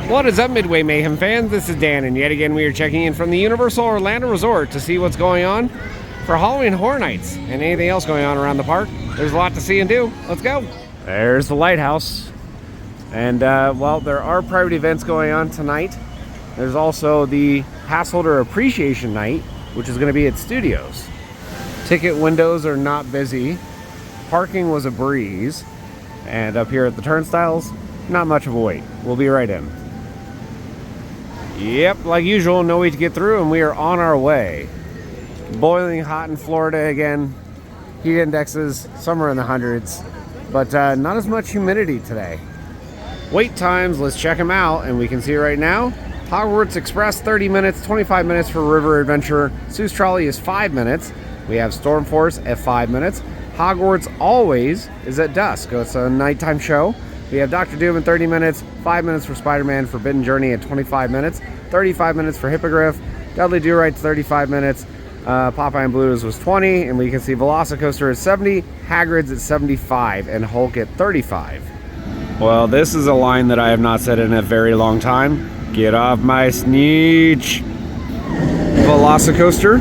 What is up, Midway Mayhem fans? This is Dan, and yet again we are checking in from the Universal Orlando Resort to see what's going on for Halloween Horror Nights and anything else going on around the park. There's a lot to see and do. Let's go. There's the lighthouse. And, well, there are private events going on tonight. There's also the Passholder Appreciation Night, which is going to be at Studios. Ticket windows are not busy. Parking was a breeze. And up here at the turnstiles, not much of a wait. We'll be right in. Yep, like usual, no way to get through, and we are on our way. Boiling hot in Florida again. Heat indexes somewhere in the hundreds, but not as much humidity today. Wait times, let's check them out, and we can see right now. Hogwarts Express 30 minutes, 25 minutes for River Adventure. Seuss Trolley is 5 minutes. We have Storm Force at 5 minutes. Hogwarts Always is at dusk. It's a nighttime show. We have Doctor Doom in 30 minutes, 5 minutes for Spider-Man Forbidden Journey at 25 minutes, 35 minutes for Hippogriff, Dudley Do-Right's 35 minutes, Popeye and Blues was 20, and we can see Velocicoaster at 70, Hagrid's at 75, and Hulk at 35. Well, this is a line that I have not said in a very long time. Get off my sneech. Velocicoaster.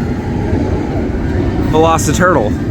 Velociturtle.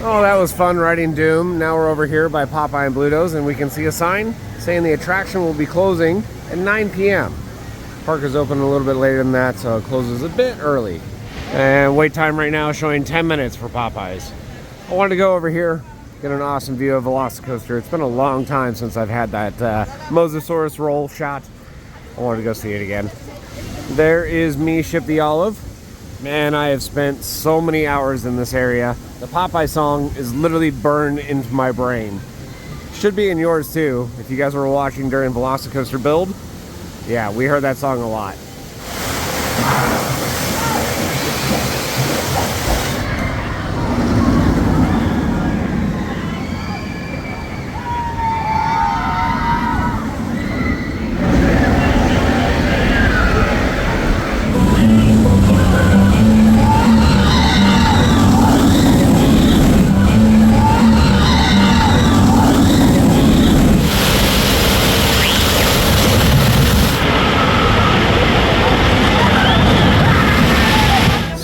Oh, that was fun riding Doom. Now we're over here by Popeye and Bluto's, and we can see a sign saying the attraction will be closing at 9 p.m. Park is open a little bit later than that, so it closes a bit early. And wait time right now showing 10 minutes for Popeyes. I wanted to go over here, get an awesome view of Velocicoaster. It's been a long time since I've had that Mosasaurus roll shot. I wanted to go see it again. There is me, Ship the Olive. Man, I have spent so many hours in this area. The Popeye song is literally burned into my brain. Should be in yours too, if you guys were watching during Velocicoaster build. Yeah, we heard that song a lot.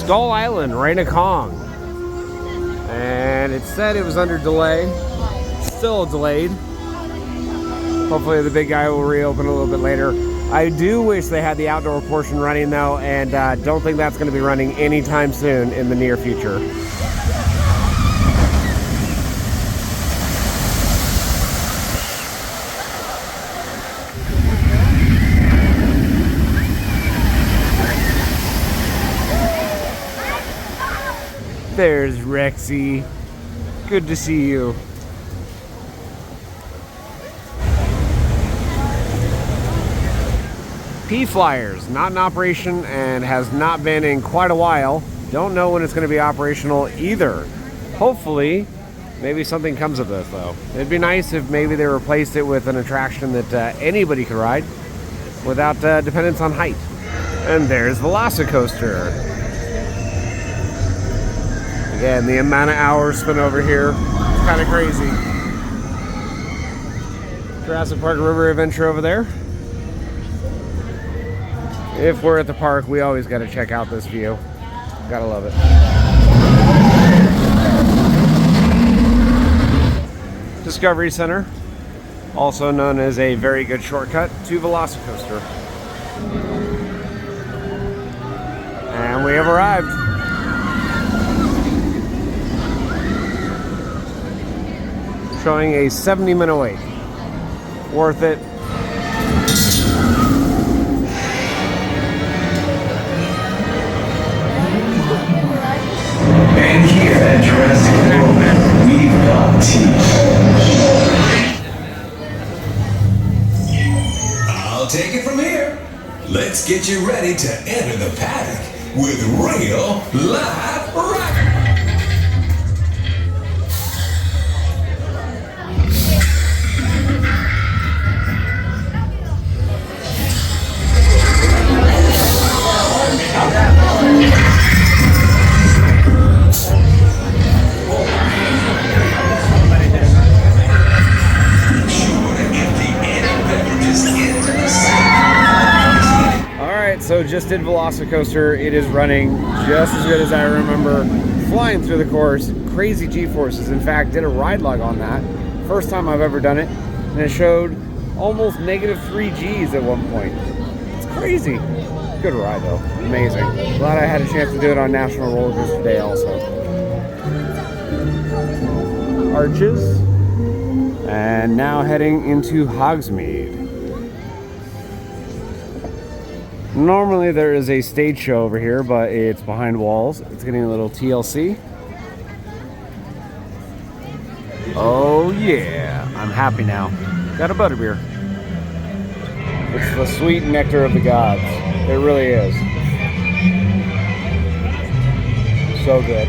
Skull Island, Reign of Kong. And it said it was under delay. Still delayed. Hopefully the big guy will reopen a little bit later. I do wish they had the outdoor portion running though, and don't think that's going to be running anytime soon in the near future. There's Rexy. Good to see you. P-Flyers, not in operation and has not been in quite a while. Don't know when it's going to be operational either. Hopefully, maybe something comes of this though. It'd be nice if maybe they replaced it with an attraction that anybody could ride without dependence on height. And there's Velocicoaster. Again, the amount of hours spent over here, it's kind of crazy. Jurassic Park River Adventure over there. If we're at the park, we always got to check out this view. Gotta love it. Discovery Center, also known as a very good shortcut to Velocicoaster. And we have arrived. Showing a 70-minute wait. Worth it. And here at Jurassic World, we've got tea. I'll take it from here. Let's get you ready to enter the paddock with real live riding. So just did Velocicoaster. It is running just as good as I remember. Flying through the course, crazy G-forces. In fact, did a ride log on that. First time I've ever done it, and it showed almost -3 Gs at one point. It's crazy. Good ride though, amazing. Glad I had a chance to do it on National Roller Coaster Day also. Arches, and now heading into Hogsmeade. Normally there is a stage show over here, but it's behind walls. It's getting a little TLC. Oh yeah, I'm happy now. Got a butterbeer. It's the sweet nectar of the gods. It really is. So good.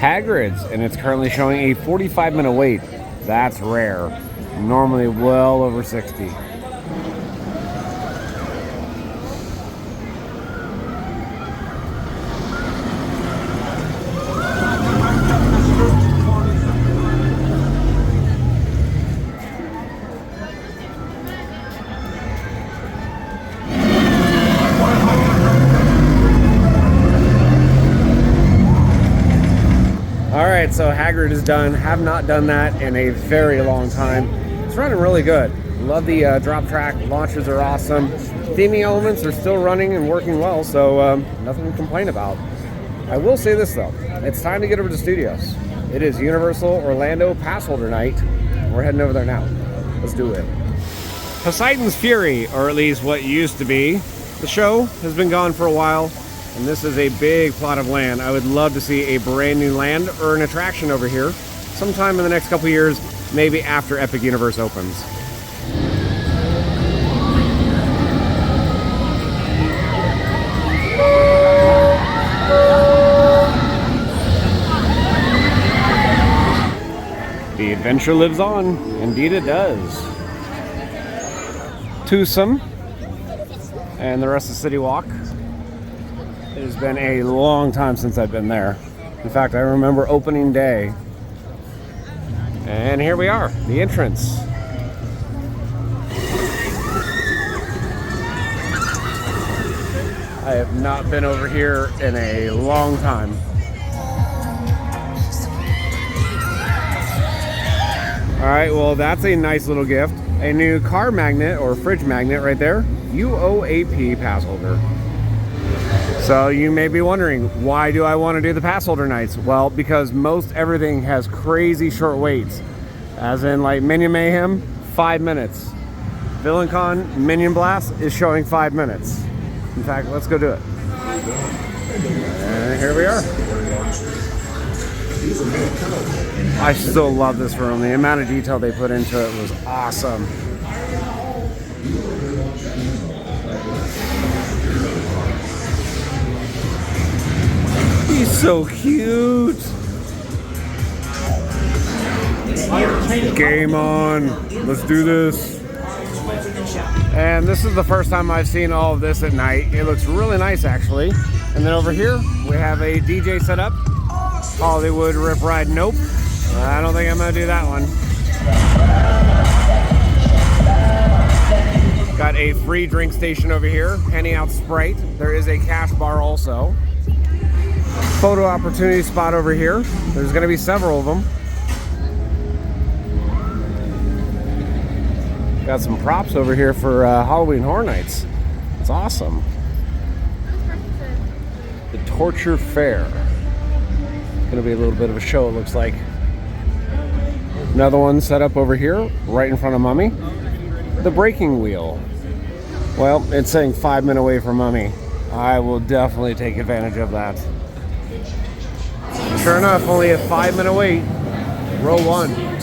Hagrid's, and it's currently showing a 45-minute wait. That's rare. Normally well over 60. Alright, so Hagrid is done. Have not done that in a very long time. It's running really good. Love the drop track. Launches are awesome. Theming elements are still running and working well, so nothing to complain about. I will say this though. It's time to get over to Studios. It is Universal Orlando Passholder Night. We're heading over there now. Let's do it. Poseidon's Fury, or at least what used to be. The show has been gone for a while. And this is a big plot of land. I would love to see a brand new land or an attraction over here sometime in the next couple years, maybe after Epic Universe opens. The adventure lives on. Indeed it does. Twosome and the rest of CityWalk. It has been a long time since I've been there. In fact, I remember opening day. And here we are, the entrance. I have not been over here in a long time. All right, well, that's a nice little gift. A new car magnet or fridge magnet right there. UOAP pass holder. So you may be wondering, why do I want to do the Passholder Nights? Well, because most everything has crazy short waits. As in like Minion Mayhem, 5 minutes. VillainCon Minion Blast is showing 5 minutes. In fact, let's go do it. And here we are. I still love this room. The amount of detail they put into it was awesome. He's so cute. Game on. Let's do this. And this is the first time I've seen all of this at night. It looks really nice, actually. And then over here, we have a DJ set up. Hollywood Rip Ride. Nope. I don't think I'm going to do that one. Got a free drink station over here, handing out Sprite. There is a cash bar also. Photo opportunity spot over here. There's going to be several of them. Got some props over here for Halloween Horror Nights. It's awesome. The Torture Fair. Gonna be a little bit of a show, it looks like. Another one set up over here, right in front of Mummy. The Breaking Wheel. Well, it's saying 5 minutes away from Mummy. I will definitely take advantage of that. Sure enough, only a 5 minute wait. Row 1.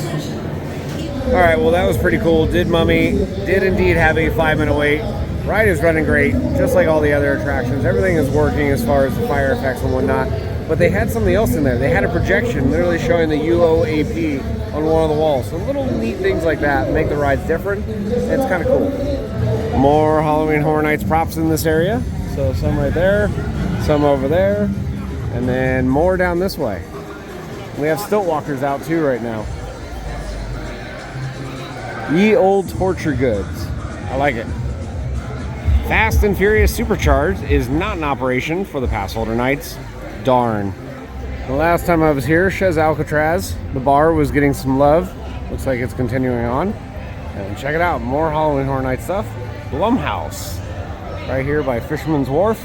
Alright, well that was pretty cool. Did Mummy, did indeed have a 5 minute wait. Ride is running great, just like all the other attractions. Everything is working as far as the fire effects and whatnot. But they had something else in there. They had a projection literally showing the UOAP on one of the walls. So little neat things like that make the rides different. It's kind of cool. More Halloween Horror Nights props in this area. So some right there, some over there, and then more down this way. We have stilt walkers out too right now. Ye Old Torture Goods. I like it. Fast and Furious Supercharged is not in operation for the Passholder Nights. Darn. The last time I was here, Chez Alcatraz, the bar was getting some love. Looks like it's continuing on. And check it out, more Halloween Horror Nights stuff. Blumhouse, right here by Fisherman's Wharf.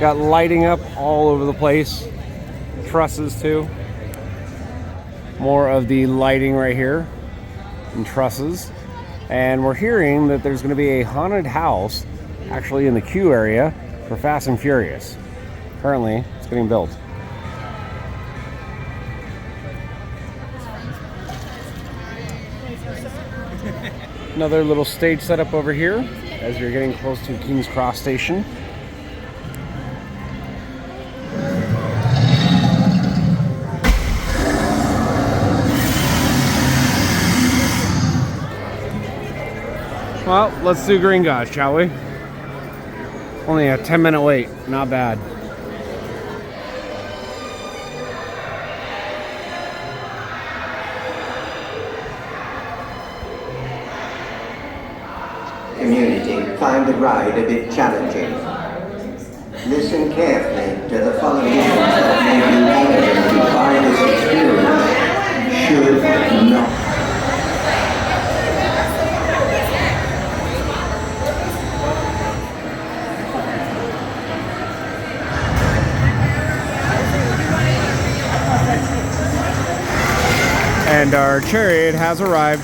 Got lighting up all over the place. Trusses too. More of the lighting right here. And trusses. And we're hearing that there's going to be a haunted house actually in the queue area for Fast and Furious. Currently, it's getting built. Another little stage setup over here as you're getting close to King's Cross Station. Well, let's do Green Gods, shall we? Only a 10-minute wait, not bad. Community find the ride a bit challenging. Listen carefully to the following that may be evident to buy this experience. Should not. And our chariot has arrived.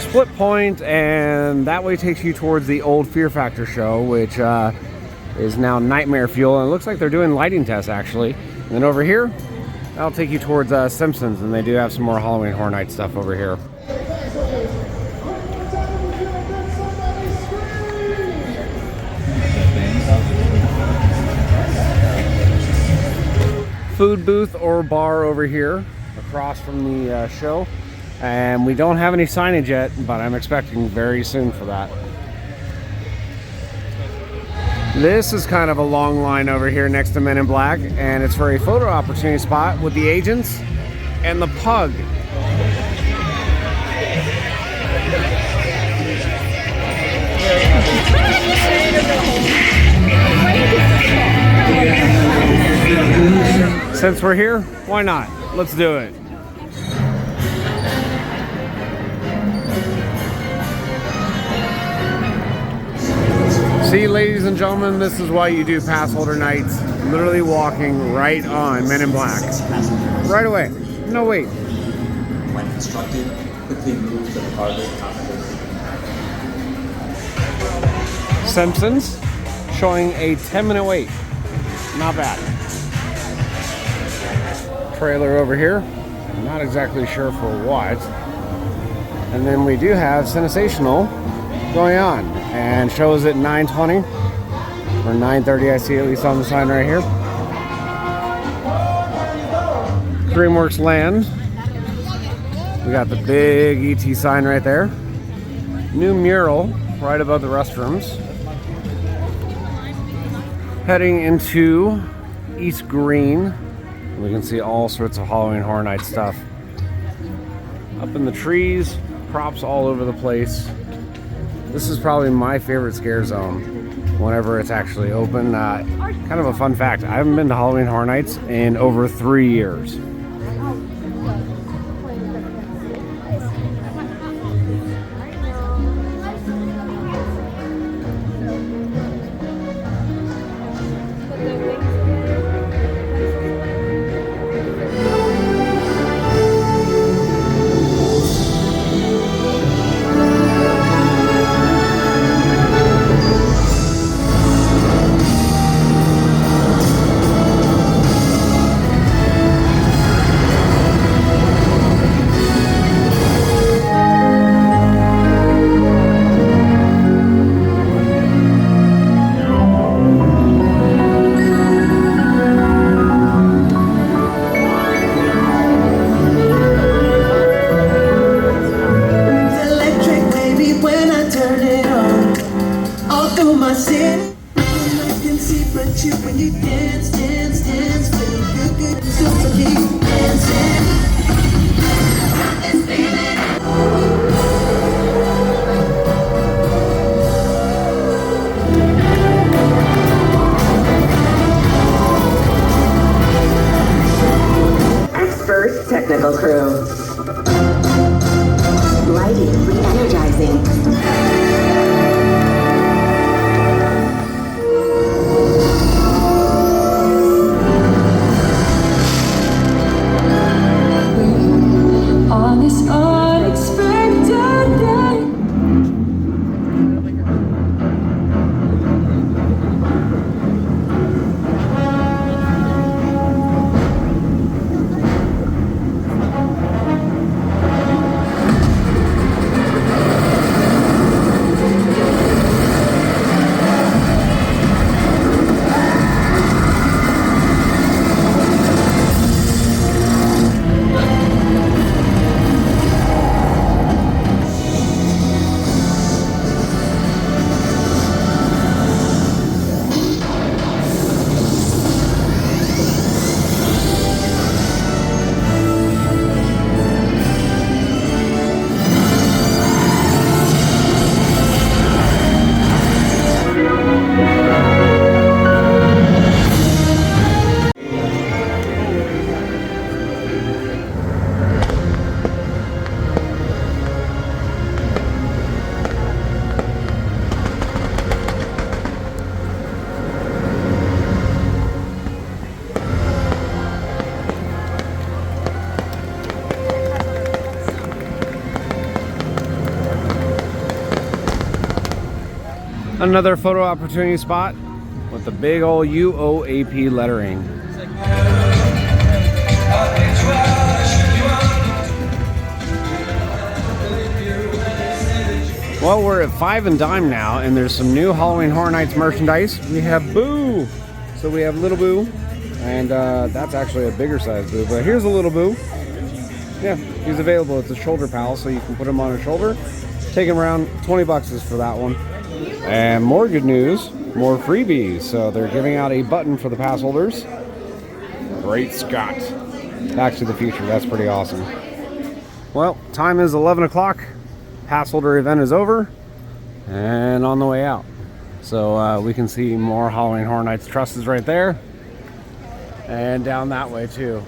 Split point, and that way takes you towards the old Fear Factor show, which is now Nightmare Fuel. And it looks like they're doing lighting tests actually. And then over here, that'll take you towards Simpsons, and they do have some more Halloween Horror Nights stuff over here. Food booth or bar over here across from the show, and we don't have any signage yet, but I'm expecting very soon for that. This is kind of a long line over here next to Men in Black, and it's for a photo opportunity spot with the agents and the pug. Since we're here, why not? Let's do it. See, ladies and gentlemen, this is why you do Passholder Nights. Literally walking right on Men in Black. Right away. No wait. When constructed, quickly move to the farthest possible. Simpsons showing a 10-minute wait. Not bad. Trailer over here. Not exactly sure for what. And then we do have Sensational going on, and shows at 9:20 or 9:30. I see at least on the sign right here. DreamWorks Land. We got the big ET sign right there. New mural right above the restrooms. Heading into East Green. We can see all sorts of Halloween Horror Night stuff. Up in the trees, props all over the place. This is probably my favorite scare zone whenever it's actually open. Kind of a fun fact, I haven't been to Halloween Horror Nights in over 3 years. technical crew. Lighting re-energizing. On this unexpected day. Another photo opportunity spot with the big old UOAP lettering. Well, we're at 5 and Dime now, and there's some new Halloween Horror Nights merchandise. We have Boo. So we have Little Boo, and that's actually a bigger size Boo, but here's a Little Boo. Yeah, he's available. It's a shoulder pal, so you can put him on a shoulder. Take him around, 20 bucks is for that one. And more good news, more freebies. So they're giving out a button for the pass holders. Great Scott. Back to the Future, that's pretty awesome. Well, time is 11 o'clock. Pass holder event is over and on the way out. So we can see more Halloween Horror Nights trusses right there. And down that way too.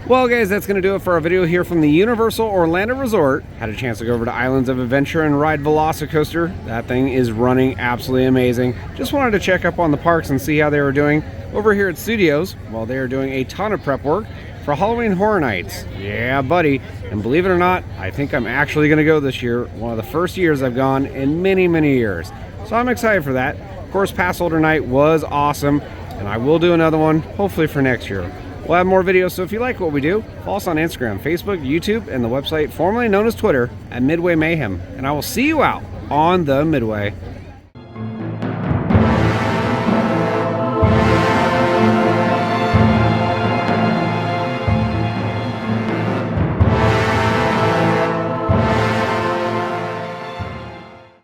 Well guys, that's going to do it for our video here from the Universal Orlando Resort. Had a chance to go over to Islands of Adventure and ride Velocicoaster. That thing is running absolutely amazing. Just wanted to check up on the parks and see how they were doing. Over here at Studios, well, they are doing a ton of prep work for Halloween Horror Nights. Yeah, buddy. And believe it or not, I think I'm actually going to go this year. One of the first years I've gone in many, many years. So I'm excited for that. Of course, Passholder Night was awesome, and I will do another one, hopefully for next year. We'll have more videos, so if you like what we do, follow us on Instagram, Facebook, YouTube, and the website formerly known as Twitter at Midway Mayhem. And I will see you out on the Midway.